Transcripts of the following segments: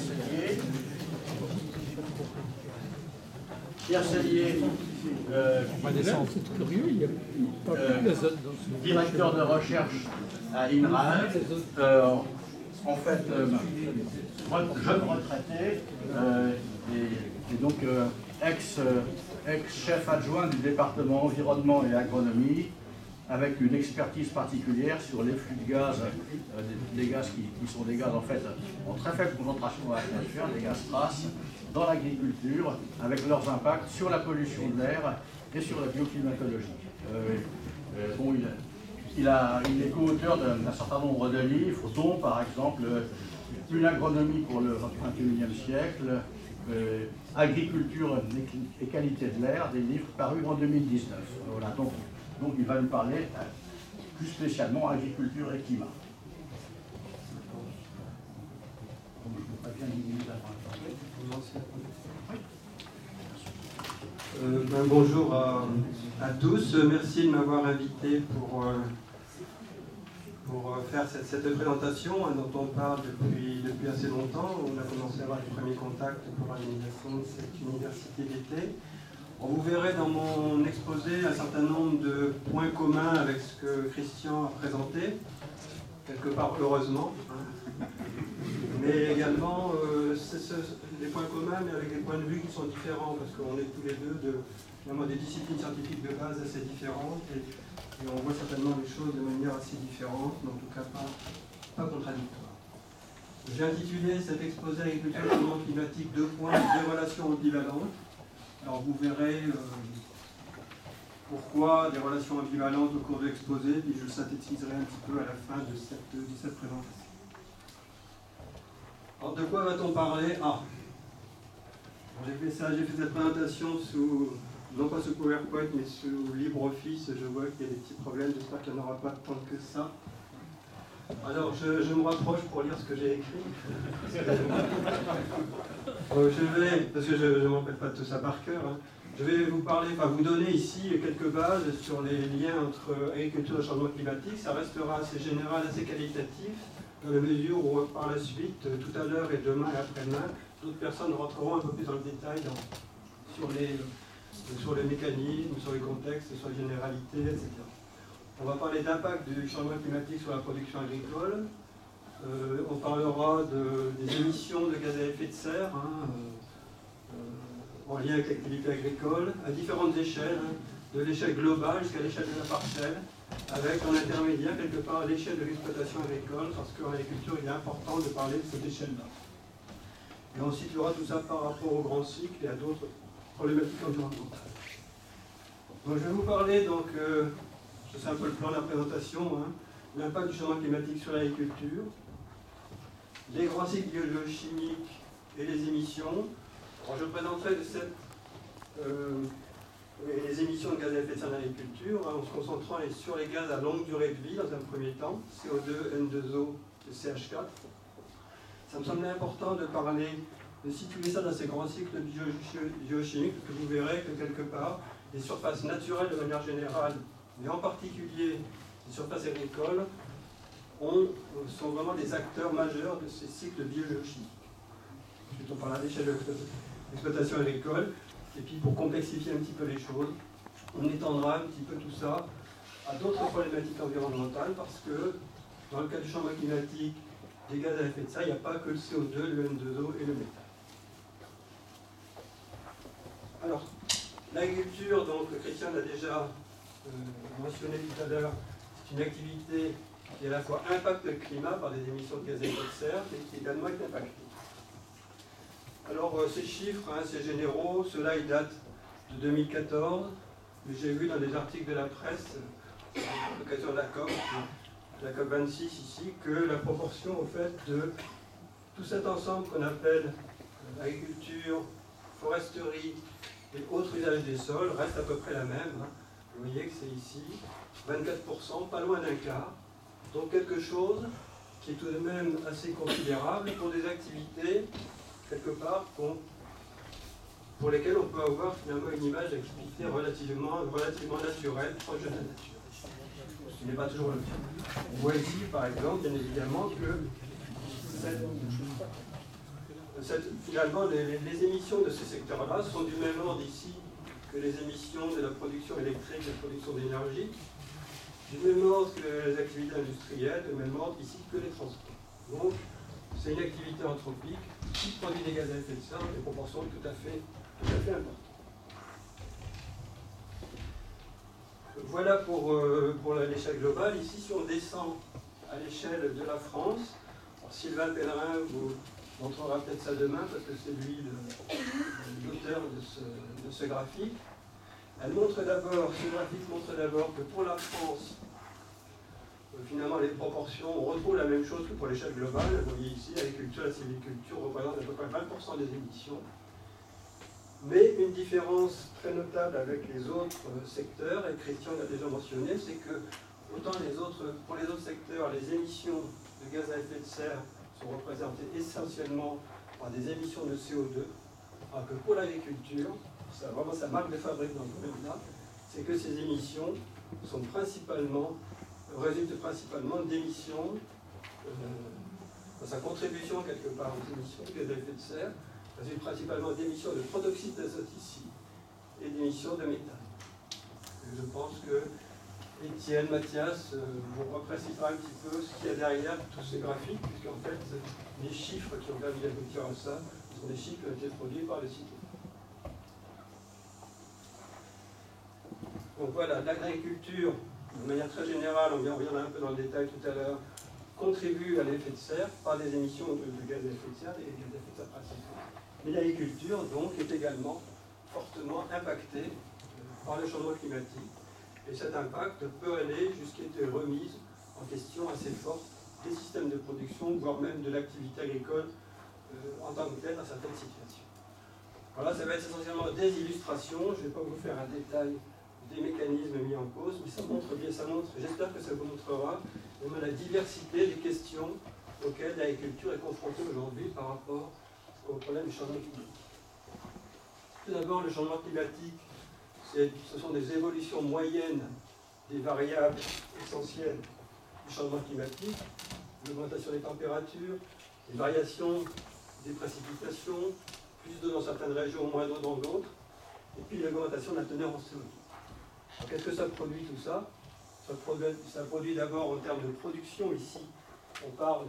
Sellier. Pierre Sellier, directeur de recherche à INRAE. En fait, jeune retraité et donc ex-chef adjoint du département environnement et agronomie, avec une expertise particulière sur les flux de gaz, des gaz qui sont des gaz en fait en très faible concentration dans l'atmosphère, des gaz traces, dans l'agriculture, avec leurs impacts sur la pollution de l'air et sur la bioclimatologie. Bon, il est co-auteur d'un certain nombre de livres, dont par exemple Une agronomie pour le XXIe siècle, Agriculture et qualité de l'air, des livres parus en 2019. Voilà, donc il va nous parler plus spécialement agriculture et climat. Bonjour à tous, merci de m'avoir invité pour faire cette présentation dont on parle depuis assez longtemps. On a commencé à avoir les premiers contacts pour l'organisation de cette université d'été. Vous verrez dans mon exposé un certain nombre de points communs avec ce que Christian a présenté, quelque part heureusement, mais également des points communs mais avec des points de vue qui sont différents, parce qu'on est tous les deux des disciplines scientifiques de base assez différentes et on voit certainement les choses de manière assez différente, mais en tout cas pas contradictoire. J'ai intitulé cet exposé Agriculture et changement climatique : des relations ambivalentes. Alors vous verrez pourquoi des relations ambivalentes au cours de l'exposé, puis je synthétiserai un petit peu à la fin de cette présentation. Alors de quoi va-t-on parler ? J'ai fait cette présentation non pas sous PowerPoint, mais sous LibreOffice. Je vois qu'il y a des petits problèmes, j'espère qu'il n'y en aura pas tant que ça. Alors, je me rapproche pour lire ce que j'ai écrit. Parce que je ne me rappelle pas tout ça par cœur, je vais vous donner ici quelques bases sur les liens entre agriculture et changement climatique. Ça restera assez général, assez qualitatif, dans la mesure où par la suite, tout à l'heure et demain et après-demain, d'autres personnes rentreront un peu plus dans le détail sur les mécanismes, sur les contextes, sur les généralités, etc. On va parler d'impact du changement climatique sur la production agricole. On parlera des émissions de gaz à effet de serre en lien avec l'activité agricole, à différentes échelles, de l'échelle globale jusqu'à l'échelle de la parcelle, avec en intermédiaire quelque part l'échelle de l'exploitation agricole, parce qu'en agriculture il est important de parler de cette échelle-là. Et on situera tout ça par rapport au grand cycle et à d'autres problématiques environnementales. Donc je vais vous parler c'est un peu le plan de la présentation, l'impact du changement climatique sur l'agriculture, les grands cycles biogéochimiques et les émissions. Alors, je présenterai les émissions de gaz à effet de serre dans l'agriculture, en se concentrant sur les gaz à longue durée de vie dans un premier temps, CO2, N2O et CH4. Ça me semblait important de situer ça dans ces grands cycles biogéochimiques, parce que vous verrez que quelque part, les surfaces naturelles de manière générale, mais en particulier les surfaces agricoles, sont vraiment des acteurs majeurs de ces cycles biogéochimiques. Ensuite, on parlera d'échelle de l'exploitation agricole, et puis pour complexifier un petit peu les choses, on étendra un petit peu tout ça à d'autres problématiques environnementales, parce que dans le cas du changement climatique, des gaz à effet de serre, il n'y a pas que le CO2, le N2O et le méthane. Alors, l'agriculture, donc Christian l'a déjà mentionné tout à l'heure, c'est une activité qui à la fois impacte le climat par des émissions de gaz à effet de serre, mais qui également est impactée. Alors ces chiffres, ces généraux, ceux-là ils datent de 2014, mais j'ai vu dans des articles de la presse, à l'occasion de la COP 26 ici, que la proportion au fait de tout cet ensemble qu'on appelle agriculture, foresterie et autres usages des sols reste à peu près la même. Vous voyez que c'est ici 24%, pas loin d'un quart. Donc quelque chose qui est tout de même assez considérable pour des activités, quelque part, pour lesquelles on peut avoir finalement une image d'activité relativement naturelle, proche de la nature. Ce n'est pas toujours le cas. On voit ici, par exemple, bien évidemment, que finalement, les émissions de ces secteurs-là sont du même ordre ici que les émissions de la production électrique, de la production d'énergie, du même ordre que les activités industrielles, du même ordre ici que les transports. Donc, c'est une activité anthropique qui produit des gaz à effet de serre dans des proportions tout à fait importantes. Voilà pour l'échelle globale. Ici, si on descend à l'échelle de la France, alors Sylvain Pellerin vous montrera peut-être ça demain parce que c'est lui l'auteur de ce graphique. Ce graphique montre d'abord que pour la France, finalement les proportions, on retrouve la même chose que pour l'échelle globale. Vous voyez ici, l'agriculture et la sylviculture représentent à peu près 20% des émissions. Mais une différence très notable avec les autres secteurs, et Christian l'a déjà mentionné, c'est que autant pour les autres secteurs, les émissions de gaz à effet de serre sont représentées essentiellement par des émissions de CO2, alors que pour l'agriculture, vraiment sa marque de fabrique dans ce domaine-là, c'est que ces émissions résultent principalement d'émissions, dans sa contribution quelque part aux émissions de gaz à effet de serre, résulte principalement d'émissions de protoxyde d'azote ici et d'émissions de méthane. Je pense que Étienne, Mathias vous reprécisera un petit peu ce qu'il y a derrière tous ces graphiques, puisqu'en fait, les chiffres qui ont permis d'aboutir à ça sont des chiffres qui ont été produits par le site. Donc voilà, l'agriculture, de manière très générale, on reviendra un peu dans le détail tout à l'heure, contribue à l'effet de serre par des émissions de gaz à effet de serre, des gaz à effet de serre principaux. Mais l'agriculture, donc, est également fortement impactée par le changement climatique. Et cet impact peut aller jusqu'à une remise en question assez forte des systèmes de production, voire même de l'activité agricole en tant que telle dans certaines situations. Voilà, ça va être essentiellement des illustrations. Je ne vais pas vous faire un détail des mécanismes mis en cause, mais ça montre, j'espère que ça vous montrera vraiment la diversité des questions auxquelles l'agriculture est confrontée aujourd'hui par rapport au problème du changement climatique. Tout d'abord, le changement climatique, ce sont des évolutions moyennes des variables essentielles du changement climatique, l'augmentation des températures, les variations des précipitations, plus d'eau dans certaines régions, moins d'eau dans d'autres, et puis l'augmentation de la teneur en CO2. Alors qu'est-ce que ça produit tout ça? Ça produit d'abord en termes de production ici, on parle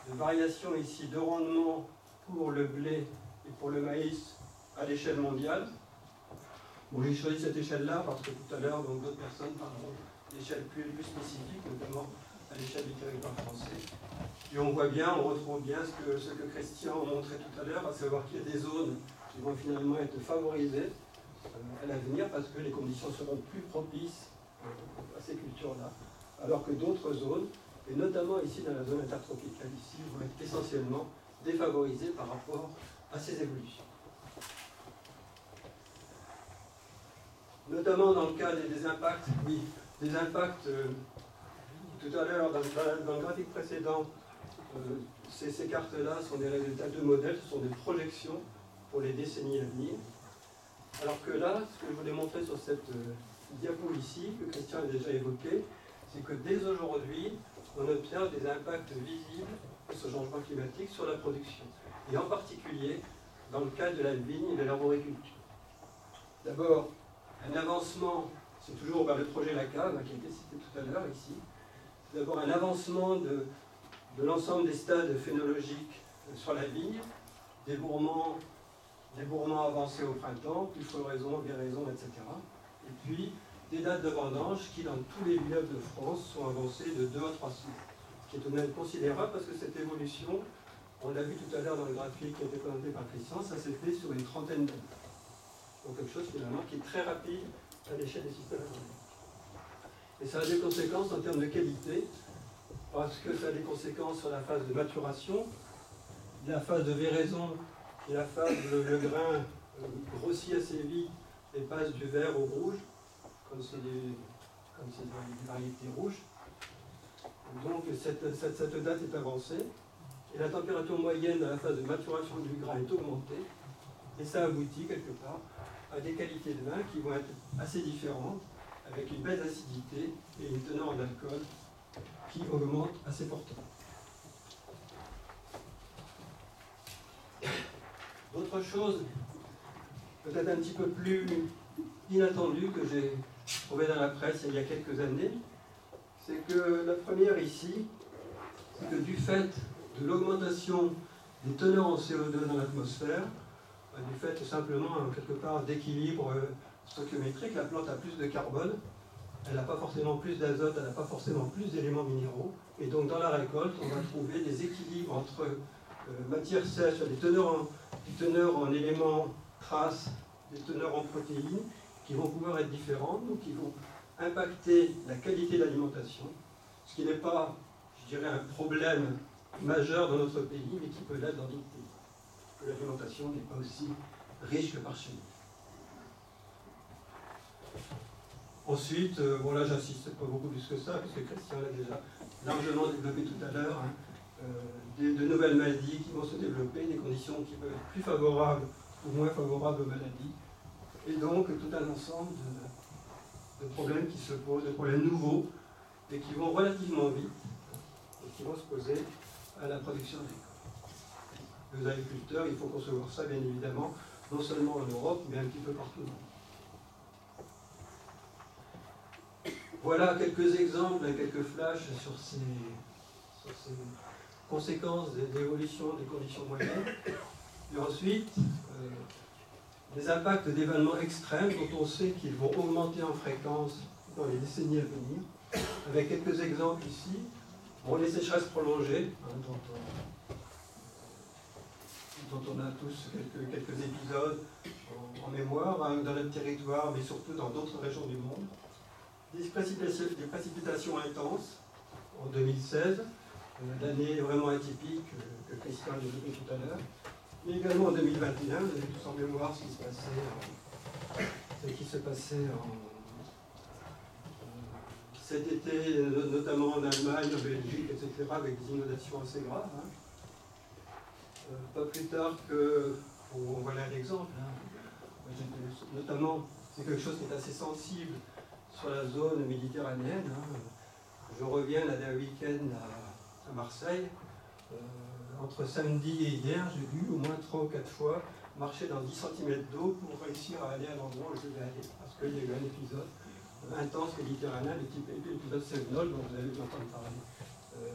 de variations ici de rendement pour le blé et pour le maïs à l'échelle mondiale. Bon, j'ai choisi cette échelle-là parce que tout à l'heure, d'autres personnes parleront d'échelles plus spécifiques, notamment à l'échelle du territoire français. Et on voit bien, on retrouve bien ce que Christian montrait tout à l'heure, à savoir qu'il y a des zones qui vont finalement être favorisées à l'avenir parce que les conditions seront plus propices à ces cultures-là, alors que d'autres zones, et notamment ici dans la zone intertropicale, ici, vont être essentiellement défavorisées par rapport à ces évolutions. Notamment dans le cas des impacts, tout à l'heure, dans le graphique précédent, ces cartes-là sont des résultats de modèles, ce sont des projections pour les décennies à venir. Alors que là, ce que je voulais montrer sur cette diapo ici, que Christian a déjà évoqué, c'est que dès aujourd'hui, on observe des impacts visibles de ce changement climatique sur la production, et en particulier dans le cas de la vigne et de l'arboriculture. D'abord, un avancement, c'est toujours le projet La Cave qui a été cité tout à l'heure ici, c'est d'abord un avancement de l'ensemble des stades phénologiques sur la vigne, débourrement avancé au printemps, plus floraison, véraison, etc. Et puis des dates de vendange qui, dans tous les vignobles de France, sont avancées de 2 à 3 semaines. Ce qui est tout de même considérable parce que cette évolution, on l'a vu tout à l'heure dans le graphique qui a été présenté par Christian, ça s'est fait sur une trentaine d'années. Donc quelque chose finalement qui est très rapide à l'échelle des systèmes agronomiques. Et ça a des conséquences en termes de qualité, parce que ça a des conséquences sur la phase de maturation, la phase de véraison et la phase où le grain grossit assez vite et passe du vert au rouge, comme c'est des variétés rouges. Donc cette date est avancée, et la température moyenne à la phase de maturation du grain est augmentée, et ça aboutit quelque part à des qualités de vin qui vont être assez différentes, avec une baisse d'acidité et une teneur en alcool qui augmente assez fortement. Autre chose, peut-être un petit peu plus inattendue, que j'ai trouvé dans la presse il y a quelques années, c'est que la première ici, c'est que du fait de l'augmentation des teneurs en CO2 dans l'atmosphère, du fait tout simplement, quelque part, d'équilibre stoichiométrique, la plante a plus de carbone, elle n'a pas forcément plus d'azote, elle n'a pas forcément plus d'éléments minéraux, et donc dans la récolte, on va trouver des équilibres entre matière sèche, des teneurs en éléments traces, des teneurs en protéines, qui vont pouvoir être différentes, donc qui vont impacter la qualité de l'alimentation, ce qui n'est pas, je dirais, un problème majeur dans notre pays, mais qui peut l'être dans d'autres pays. Que l'alimentation n'est pas aussi riche que par chez nous. Ensuite, bon là j'insiste pas beaucoup plus que ça, puisque Christian l'a déjà largement développé tout à l'heure, de nouvelles maladies qui vont se développer, des conditions qui peuvent être plus favorables ou moins favorables aux maladies, et donc tout un ensemble de problèmes qui se posent, de problèmes nouveaux, et qui vont relativement vite, et qui vont se poser à la production agricole. Les agriculteurs, il faut concevoir ça bien évidemment, non seulement en Europe, mais un petit peu partout dans le monde. Voilà quelques exemples, quelques flashs sur ces conséquences d'évolution des conditions moyennes. Et ensuite, des impacts d'événements extrêmes dont on sait qu'ils vont augmenter en fréquence dans les décennies à venir, avec quelques exemples ici. Bon, les sécheresses prolongées, dont on a tous quelques épisodes en mémoire, dans notre territoire, mais surtout dans d'autres régions du monde. Des précipitations intenses en 2016, l'année vraiment atypique que Christian a développé tout à l'heure, mais également en 2021, vous avez tous en mémoire ce qui se passait cet été, notamment en Allemagne, en Belgique, etc., avec des inondations assez graves. Pas plus tard que, voilà un exemple, notamment, c'est quelque chose qui est assez sensible sur la zone méditerranéenne. Je reviens d'un week-end à Marseille. Entre samedi et hier, j'ai dû au moins 3 ou 4 fois marcher dans 10 cm d'eau pour réussir à aller à l'endroit où je devais aller. Parce qu'il y a eu un épisode intense méditerranéen, l'épisode Sévenol, dont vous avez dû entendre parler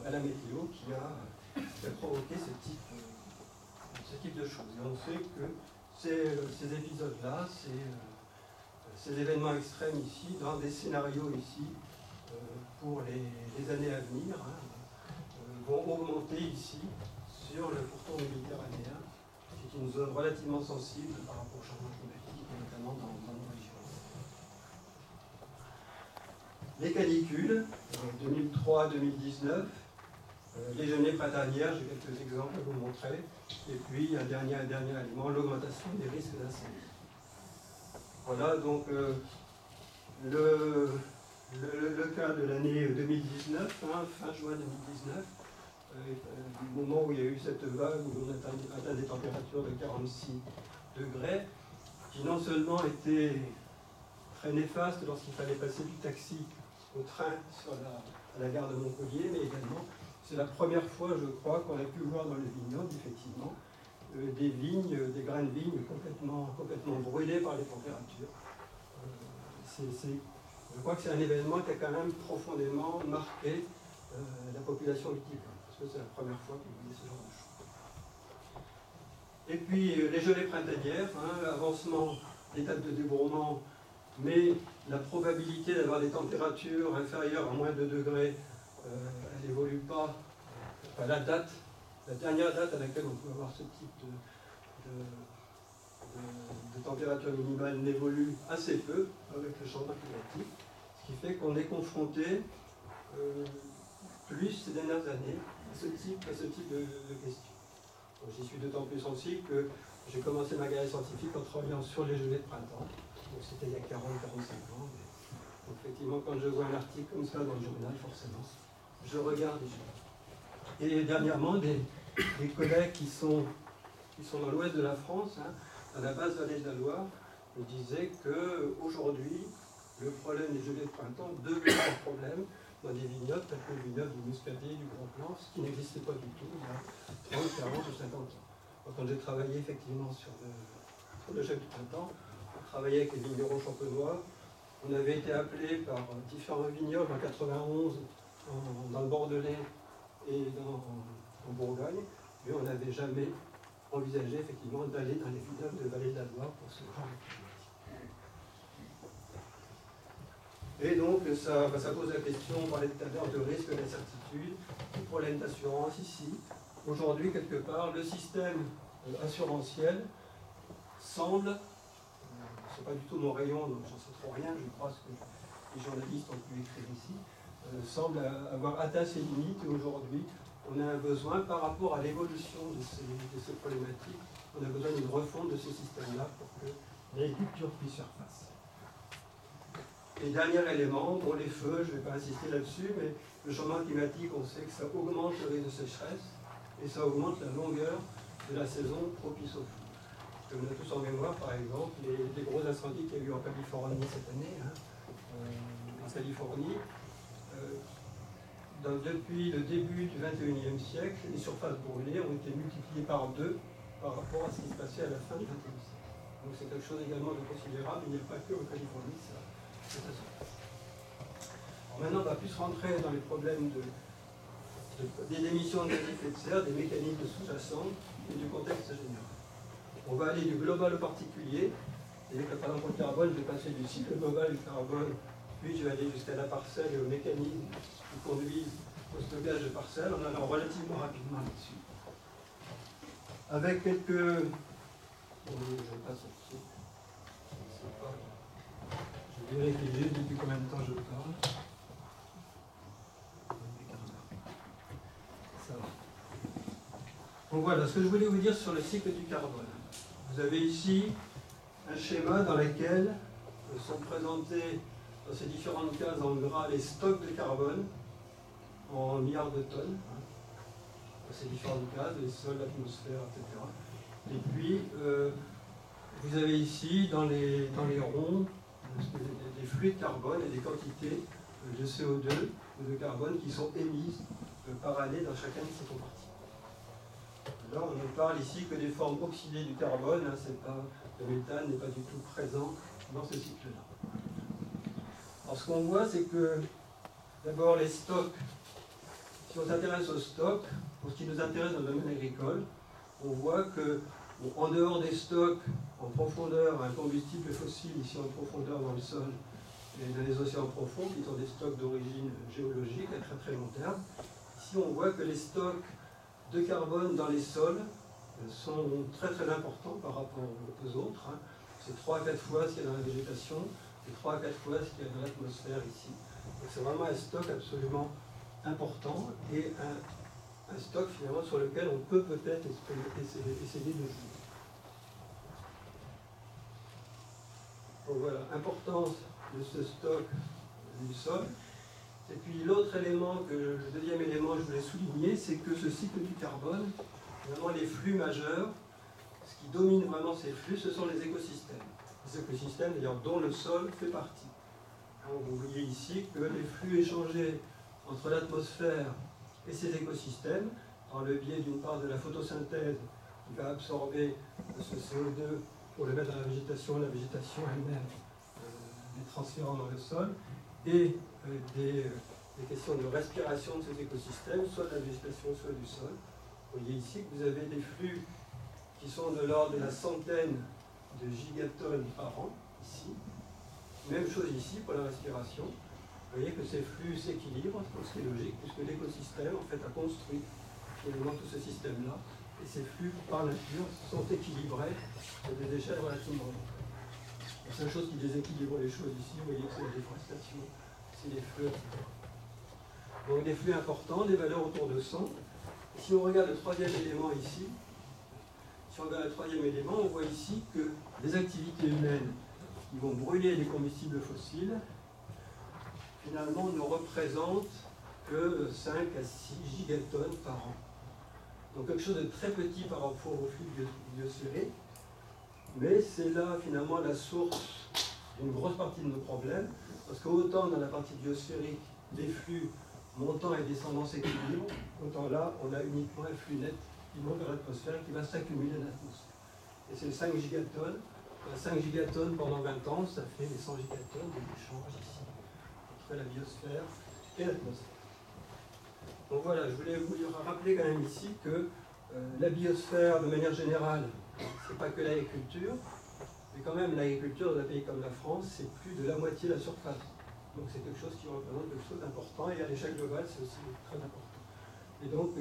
à la météo, qui a provoqué ce type de choses. Et on sait que ces épisodes-là, ces événements extrêmes ici, dans des scénarios ici, pour les années à venir, vont augmenter ici, sur le pourtour méditerranéen, qui est une zone relativement sensible par rapport au changement climatique, et notamment dans nos régions. Les canicules, 2003-2019, les gelées printanières, j'ai quelques exemples à vous montrer, et puis un dernier élément, l'augmentation des risques d'incendie. Voilà donc le cas de l'année 2019, fin juin 2019, du moment où il y a eu cette vague où on atteint des températures de 46 degrés, qui non seulement était très néfaste lorsqu'il fallait passer du taxi au train à la gare de Montpellier, mais également, c'est la première fois, je crois, qu'on a pu voir dans les vignobles, effectivement, des grains de vigne complètement brûlés par les températures. Je crois que c'est un événement qui a quand même profondément marqué la population viticole, parce que c'est la première fois qu'on voyait ce genre de choses. Et puis les gelées printanières, avancement d'étape de débourrement, mais la probabilité d'avoir des températures inférieures à moins de 2 degrés, elle n'évolue pas. Enfin, la dernière date à laquelle on peut avoir ce type de température minimale n'évolue assez peu avec le changement climatique, ce qui fait qu'on est confronté plus ces dernières années à ce type de questions. J'y suis d'autant plus sensible que j'ai commencé ma carrière scientifique en travaillant sur les gelées de printemps, donc c'était il y a 40-45 ans. Donc effectivement, quand je vois un article comme ça dans le journal, forcément, je regarde les choses. Et dernièrement, des collègues qui sont dans l'ouest de la France, à la basse vallée de la Loire, me disaient qu'aujourd'hui, le problème des gelées de printemps devient un problème dans des vignobles tels que le vignoble du Muscadet, du Grand Plan, ce qui n'existait pas du tout il y a 30, 40 ou 50 ans. Quand j'ai travaillé effectivement sur le chef du printemps, on travaillait avec les vignerons champenois. On avait été appelé par différents vignobles en 91 dans le Bordelais et en Bourgogne, mais on n'avait jamais envisagé effectivement d'aller dans les vignobles de Vallée de la Loire pour ce genre de problématique. Et donc ça pose la question, on parlait tout à l'heure de risque, d'incertitude, de problème d'assurance ici. Aujourd'hui, quelque part, le système assurantiel semble, c'est pas du tout mon rayon, donc j'en sais trop rien, je crois ce que les journalistes ont pu écrire ici, semble avoir atteint ses limites et aujourd'hui, on a un besoin par rapport à l'évolution de ces problématiques, on a besoin d'une refonte de ce système-là pour que l'agriculture puisse faire face. Et dernier élément, pour les feux, je ne vais pas insister là-dessus, mais le changement climatique, on sait que ça augmente le risque de sécheresse et ça augmente la longueur de la saison propice au feu. On a tous en mémoire, par exemple, les gros incendies qu'il y a eu en Californie cette année. En Californie, depuis le début du XXIe siècle, les surfaces brûlées ont été multipliées par 2 par rapport à ce qui se passait à la fin du XXe siècle. Donc c'est quelque chose également de considérable. Il n'y a pas que en Californie, c'est ça. Maintenant, on va plus rentrer dans les problèmes des émissions de gaz à effet de serre, des mécanismes sous-jacents et du contexte général. On va aller du global au particulier. Et par exemple, au carbone, je vais passer du cycle global du carbone, puis je vais aller jusqu'à la parcelle et au mécanisme qui conduisent au stockage de parcelles, en allant relativement rapidement là-dessus. Avec quelques... je passe au-dessus. Je vérifie juste depuis combien de temps je parle. Ça va. Donc voilà, ce que je voulais vous dire sur le cycle du carbone. Vous avez ici un schéma dans lequel sont présentés dans ces différentes cases en gras les stocks de carbone en milliards de tonnes. Dans ces différentes cases, les sols, l'atmosphère, etc. Et puis, vous avez ici, dans les ronds, des flux de carbone et des quantités de CO2 ou de carbone qui sont émises par année dans chacun de ces compartiments. Là, on ne parle ici que des formes oxydées du carbone, le méthane n'est pas du tout présent dans ce cycle-là. Alors ce qu'on voit, c'est que d'abord les stocks, si on s'intéresse aux stocks, pour ce qui nous intéresse dans le domaine agricole, on voit que en dehors des stocks, en profondeur, un combustible fossile, ici en profondeur dans le sol, et dans les océans profonds, qui sont des stocks d'origine géologique à très très long terme, ici on voit que les stocks de carbone dans les sols sont très très importants par rapport aux autres. C'est 3 à 4 fois ce qu'il y a dans la végétation, et 3 à 4 fois ce qu'il y a dans l'atmosphère ici. Donc c'est vraiment un stock absolument important et un stock finalement sur lequel on peut peut-être essayer de jouer. Donc voilà, importance de ce stock du sol. Et puis l'autre élément, le deuxième élément que je voulais souligner, c'est que ce cycle du carbone, vraiment les flux majeurs, ce qui domine vraiment ces flux, ce sont les écosystèmes. Les écosystèmes d'ailleurs dont le sol fait partie. Donc, vous voyez ici que les flux échangés entre l'atmosphère et ces écosystèmes, par le biais d'une part de la photosynthèse qui va absorber ce CO2 pour le mettre dans la végétation elle-même les transférant dans le sol, et des questions de respiration de ces écosystèmes, soit de la végétation, soit du sol. Vous voyez ici que vous avez des flux qui sont de l'ordre de la centaine de gigatonnes par an, ici. Même chose ici pour la respiration. Vous voyez que ces flux s'équilibrent, ce qui est logique, puisque l'écosystème en fait a construit finalement tout ce système-là, et ces flux par nature sont équilibrés à des échelles relativement longues. La seule chose qui déséquilibre les choses ici, vous voyez que c'est la déforestation, c'est les flux, etc. Donc des flux importants, des valeurs autour de 100. Et si on regarde le troisième élément ici, on voit ici que les activités humaines qui vont brûler les combustibles fossiles, finalement ne représentent que 5 à 6 gigatonnes par an. Donc quelque chose de très petit par rapport au flux biosphérique, mais c'est là finalement la source d'une grosse partie de nos problèmes, parce qu'autant dans la partie biosphérique, les flux montants et descendants s'équilibrent, autant là on a uniquement un flux net qui monte dans l'atmosphère et qui va s'accumuler dans l'atmosphère. Et c'est 5 gigatonnes. 5 gigatonnes pendant 20 ans, ça fait les 100 gigatonnes de l'échange ici, entre la biosphère et l'atmosphère. Donc voilà, je voulais vous rappeler quand même ici que la biosphère, de manière générale, c'est pas que l'agriculture, mais quand même l'agriculture dans un pays comme la France, c'est plus de la moitié de la surface. Donc c'est quelque chose qui représente quelque chose d'important, et à l'échelle globale, c'est aussi très important. Et donc,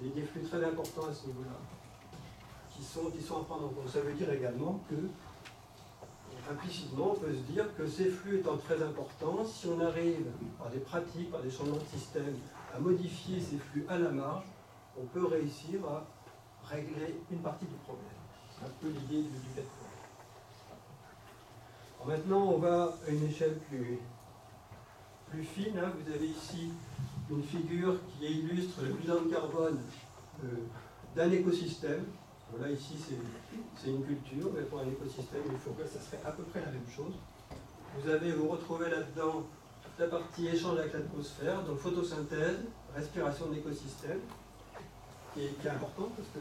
il y a des flux très importants à ce niveau-là, qui sont à prendre en compte. Ça veut dire également que, implicitement, on peut se dire que ces flux étant très importants, si on arrive, par des pratiques, par des changements de système, à modifier ces flux à la marge, on peut réussir à régler une partie du problème. C'est un peu l'idée du fait. Maintenant, on va à une échelle plus fine. Hein. Vous avez ici une figure qui illustre le bilan de carbone d'un écosystème. Bon, là, ici, c'est une culture, mais pour un écosystème, il faut que ça serait à peu près la même chose. Vous retrouvez là-dedans toute la partie échange avec l'atmosphère, donc photosynthèse, respiration de l'écosystème, qui est importante parce que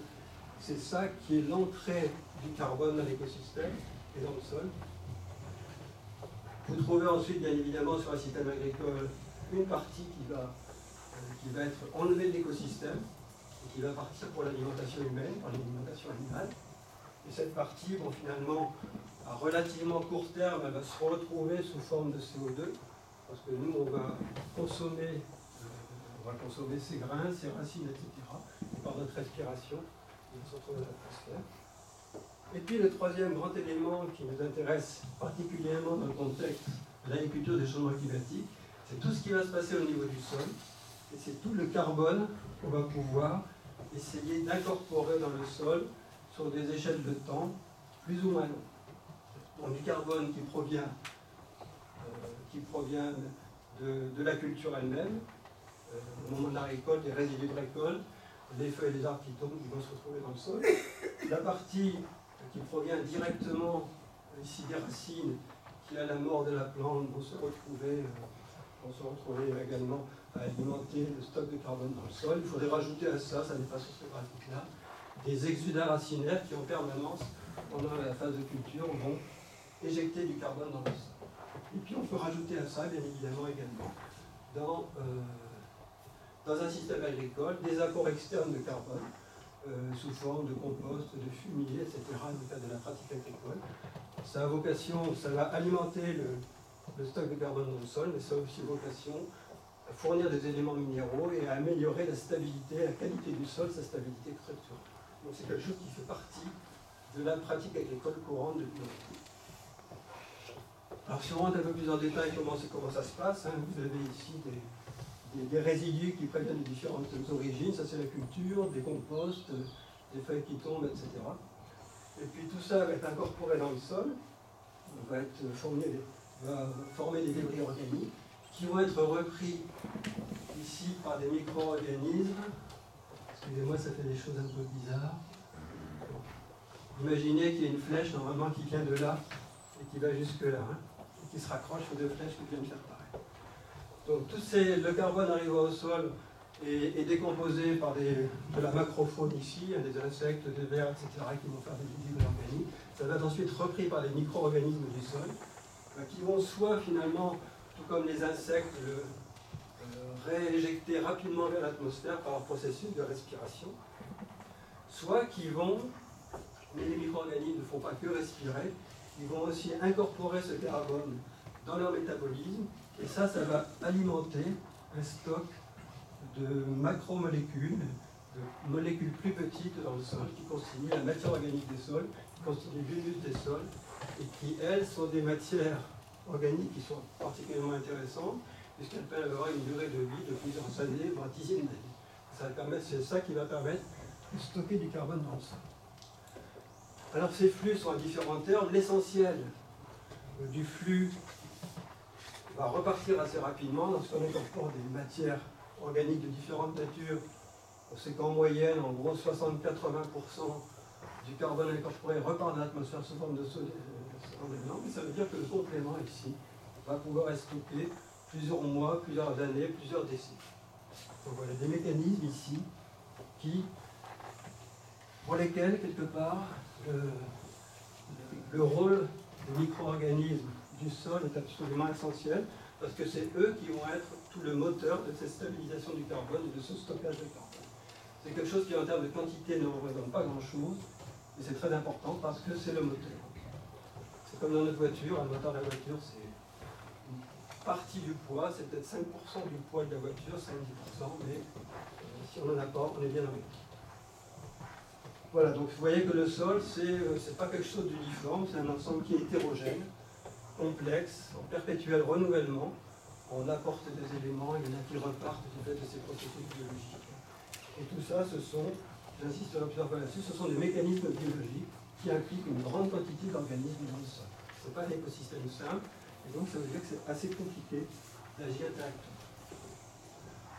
c'est ça qui est l'entrée du carbone dans l'écosystème et dans le sol. Vous trouvez ensuite, bien évidemment, sur un système agricole, une partie qui va être enlevée de l'écosystème et qui va partir pour l'alimentation humaine, par l'alimentation animale. Et cette partie, bon, finalement, à relativement court terme, elle va se retrouver sous forme de CO2, parce que nous, on va consommer ces grains, ces racines, etc. Et par notre respiration, on va se retrouver dans l'atmosphère. Et puis le troisième grand élément qui nous intéresse particulièrement dans le contexte de l'agriculture des changements climatiques, c'est tout ce qui va se passer au niveau du sol, et c'est tout le carbone qu'on va pouvoir essayer d'incorporer dans le sol sur des échelles de temps plus ou moins longues. Donc du carbone qui provient de la culture elle-même, au moment de la récolte, des résidus de récolte, les feuilles et les arbres qui tombent, qui vont se retrouver dans le sol. La partie qui provient directement ici des racines, qui à la mort de la plante vont se retrouver également à alimenter le stock de carbone dans le sol. Il faudrait rajouter à ça, ça n'est pas sur ce graphique-là, des exudats racinaires qui en permanence, pendant la phase de culture, vont éjecter du carbone dans le sol. Et puis on peut rajouter à ça, bien évidemment, également, dans un système agricole, des apports externes de carbone, sous forme de compost, de fumier, etc., dans le cadre de la pratique agricole. Ça a vocation, ça va alimenter le stock de carbone dans le sol, mais ça a aussi vocation à fournir des éléments minéraux et à améliorer la stabilité, la qualité du sol, sa stabilité structurelle. Donc c'est quelque chose qui fait partie de la pratique agricole courante depuis longtemps. Alors si on rentre un peu plus en détail comment ça se passe, hein, vous avez ici des résidus qui proviennent de différentes origines, ça c'est la culture, des composts, des feuilles qui tombent, etc. Et puis tout ça va être incorporé dans le sol, va former des débris organiques qui vont être repris ici par des micro-organismes. Excusez-moi, ça fait des choses un peu bizarres. Imaginez qu'il y a une flèche normalement qui vient de là et qui va jusque là, hein, et qui se raccroche aux deux flèches que je viens de faire pareil. Donc le carbone arrivant au sol est décomposé par de la macrofaune ici, hein, des insectes, des vers, etc., qui vont faire des débrides organiques. Ça va être ensuite repris par les micro-organismes du sol, qui vont soit finalement, tout comme les insectes, le rééjecter rapidement vers l'atmosphère par un processus de respiration, soit qui vont, mais les micro-organismes ne font pas que respirer, ils vont aussi incorporer ce carbone dans leur métabolisme, et ça va alimenter un stock de macromolécules, de molécules plus petites dans le sol, qui constituent la matière organique des sols, qui constituent l'humus des sols, et qui, elles, sont des matières organiques qui sont particulièrement intéressantes, puisqu'elles peuvent avoir une durée de vie de plusieurs années, voire dizaines d'années. C'est ça qui va permettre de stocker du carbone dans le sol. Alors ces flux sont à différents termes. L'essentiel du flux va repartir assez rapidement lorsqu'on incorpore des matières organiques de différentes natures. On sait qu'en moyenne, en gros, 60-80% du carbone incorporé repart dans l'atmosphère sous forme de solvant, mais ça veut dire que le complément ici va pouvoir être stocké plusieurs mois, plusieurs années, plusieurs décennies. Donc voilà des mécanismes ici qui pour lesquels, quelque part, le rôle des micro-organismes du sol est absolument essentiel, parce que c'est eux qui vont être tout le moteur de cette stabilisation du carbone et de ce stockage de carbone. C'est quelque chose qui, en termes de quantité, ne représente pas grand-chose, mais c'est très important parce que c'est le moteur. C'est comme dans notre voiture, un moteur de la voiture, c'est une partie du poids, c'est peut-être 5% du poids de la voiture, 5-10%, mais si on n'en a pas, on est bien embêté. Voilà, donc vous voyez que le sol, c'est pas quelque chose d'uniforme, c'est un ensemble qui est hétérogène, complexe, en perpétuel renouvellement. On apporte des éléments, il y en a qui repartent du fait de ces processus biologiques. Et tout ça, ce sont, j'insisterai plusieurs fois là-dessus, ce sont des mécanismes biologiques qui impliquent une grande quantité d'organismes dans le sol. Ce n'est pas un écosystème simple, et donc ça veut dire que c'est assez compliqué d'agir directement.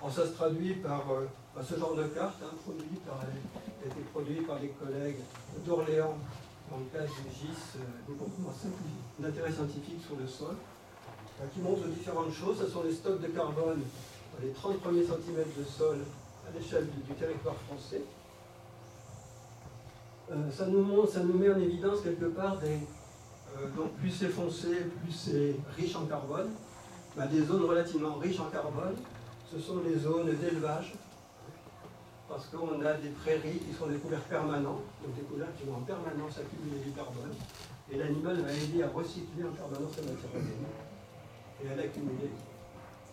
Alors ça se traduit par ce genre de carte, qui a été produit par les collègues d'Orléans dans le cadre du GIS, d'intérêt scientifique sur le sol, qui montre différentes choses. Ce sont les stocks de carbone dans les 30 premiers centimètres de sol à l'échelle du territoire français. Ça nous met en évidence quelque part donc plus c'est foncé, plus c'est riche en carbone. Des zones relativement riches en carbone, ce sont les zones d'élevage, parce qu'on a des prairies qui sont des couverts permanents, donc des couverts qui vont en permanence accumuler du carbone, et l'animal va aider à recycler en permanence la matière organique et à l'accumuler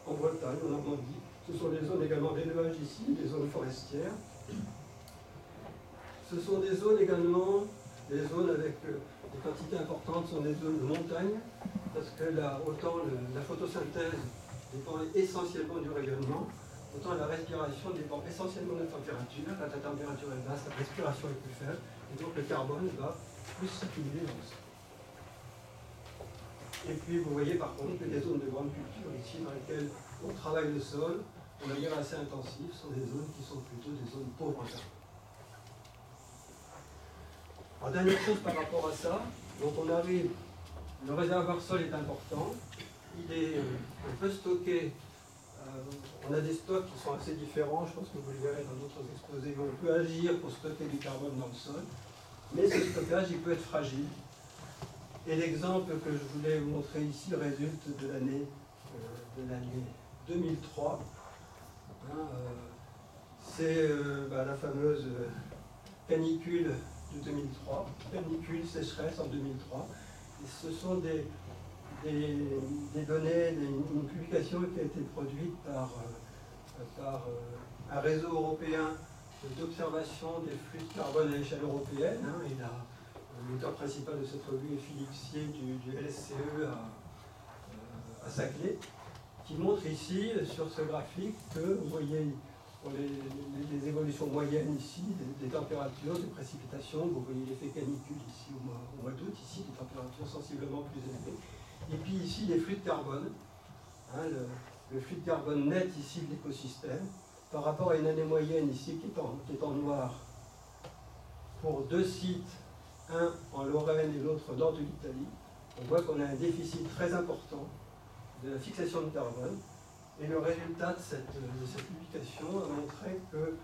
en Bretagne, en Normandie. Ce sont des zones également d'élevage ici, des zones forestières. Ce sont des zones également, des zones avec des quantités importantes sont des zones de montagne, parce que autant la photosynthèse dépend essentiellement du rayonnement, autant la respiration dépend essentiellement de la température. Quand la température est basse, la respiration est plus faible, et donc le carbone va plus s'accumuler dans le sol. Et puis vous voyez par contre que les zones de grande culture ici, dans lesquelles on travaille le sol, de manière assez intensive, sont des zones qui sont plutôt des zones pauvres en carbone. Alors, dernière chose par rapport à ça, donc on arrive, le réservoir sol est important, on peut stocker, on a des stocks qui sont assez différents, je pense que vous le verrez dans d'autres exposés, où on peut agir pour stocker du carbone dans le sol, mais ce stockage il peut être fragile. Et l'exemple que je voulais vous montrer ici résulte de l'année 2003. C'est la fameuse canicule de 2003, canicule, sécheresse en 2003. Et ce sont des données, une publication qui a été produite par un réseau européen d'observation des flux de carbone à l'échelle européenne. L'auteur principal de cette revue est Philippe Sier du LSCE à Saclay, qui montre ici, sur ce graphique, que vous voyez pour les évolutions moyennes ici, des températures, des précipitations, vous voyez l'effet canicule ici au mois d'août, ici des températures sensiblement plus élevées. Et puis ici les flux de carbone, le flux de carbone net ici de l'écosystème, par rapport à une année moyenne ici qui est en noir, pour deux sites, un en Lorraine et l'autre au nord de l'Italie, on voit qu'on a un déficit très important de la fixation de carbone. Et le résultat de cette publication a montré que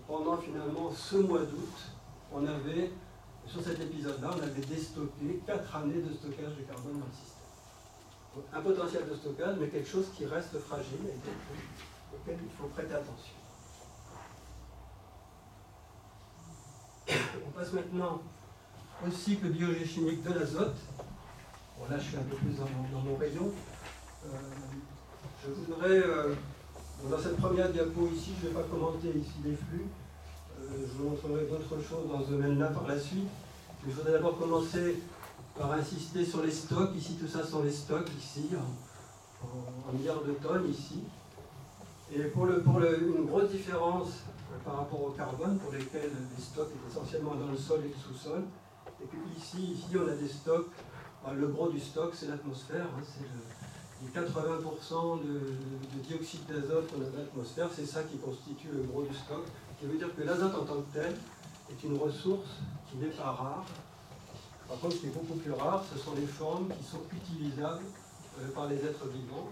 pendant finalement ce mois d'août, on avait, sur cet épisode-là, on avait déstocké 4 années de stockage de carbone dans le système. Donc, un potentiel de stockage, mais quelque chose qui reste fragile et auquel il faut prêter attention. On passe maintenant au cycle biogéochimique de l'azote. Bon, là, je suis un peu plus dans mon rayon. Je voudrais, dans cette première diapo ici, je ne vais pas commenter ici les flux. Je vous montrerai d'autres choses dans ce domaine-là par la suite. Mais je voudrais d'abord commencer par insister sur les stocks. Ici, tout ça sont les stocks, ici, en milliards de tonnes, ici. Et une grosse différence par rapport au carbone, pour lesquels les stocks sont essentiellement dans le sol et le sous-sol. Et puis ici, on a des stocks. Le gros du stock, c'est l'atmosphère. C'est les 80% de dioxyde d'azote qu'on a dans l'atmosphère, c'est ça qui constitue le gros du stock. Ce qui veut dire que l'azote en tant que tel est une ressource qui n'est pas rare. Par contre, ce qui est beaucoup plus rare, ce sont les formes qui sont utilisables par les êtres vivants.